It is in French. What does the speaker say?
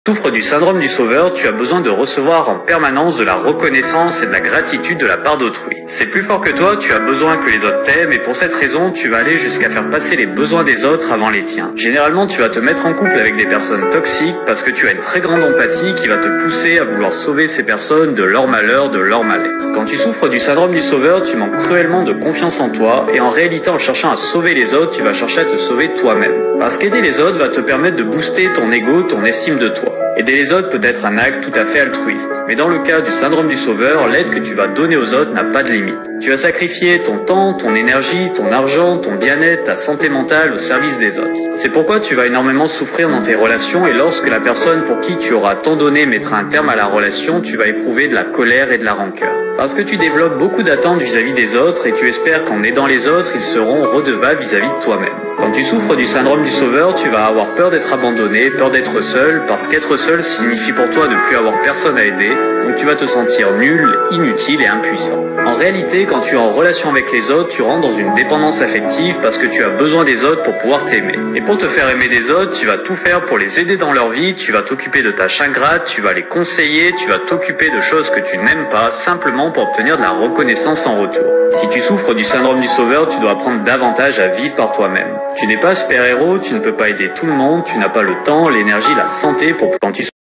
Souffres du syndrome du sauveur, tu as besoin de recevoir en permanence de la reconnaissance et de la gratitude de la part d'autrui. C'est plus fort que toi, tu as besoin que les autres t'aiment et pour cette raison, tu vas aller jusqu'à faire passer les besoins des autres avant les tiens. Généralement, tu vas te mettre en couple avec des personnes toxiques parce que tu as une très grande empathie qui va te pousser à vouloir sauver ces personnes de leur malheur, de leur mal-être. Quand tu souffres du syndrome du sauveur, tu manques cruellement de confiance en toi et en réalité, en cherchant à sauver les autres, tu vas chercher à te sauver toi-même. Parce qu'aider les autres va te permettre de booster ton ego, ton estime de toi. Aider les autres peut être un acte tout à fait altruiste. Mais dans le cas du syndrome du sauveur, l'aide que tu vas donner aux autres n'a pas de limite. Tu vas sacrifier ton temps, ton énergie, ton argent, ton bien-être, ta santé mentale au service des autres. C'est pourquoi tu vas énormément souffrir dans tes relations et lorsque la personne pour qui tu auras tant donné mettra un terme à la relation, tu vas éprouver de la colère et de la rancœur. Parce que tu développes beaucoup d'attentes vis-à-vis des autres et tu espères qu'en aidant les autres, ils seront redevables vis-à-vis de toi-même. Quand tu souffres du syndrome du sauveur, tu vas avoir peur d'être abandonné, peur d'être seul, parce qu'être seul signifie pour toi de plus avoir personne à aider, donc tu vas te sentir nul, inutile et impuissant. En réalité, quand tu es en relation avec les autres, tu rentres dans une dépendance affective parce que tu as besoin des autres pour pouvoir t'aimer. Et pour te faire aimer des autres, tu vas tout faire pour les aider dans leur vie, tu vas t'occuper de tâches ingrates, tu vas les conseiller, tu vas t'occuper de choses que tu n'aimes pas, simplement pour obtenir de la reconnaissance en retour. Si tu souffres du syndrome du sauveur, tu dois apprendre davantage à vivre par toi-même. Tu n'es pas super-héros, tu ne peux pas aider tout le monde, tu n'as pas le temps, l'énergie, la santé pour quand tu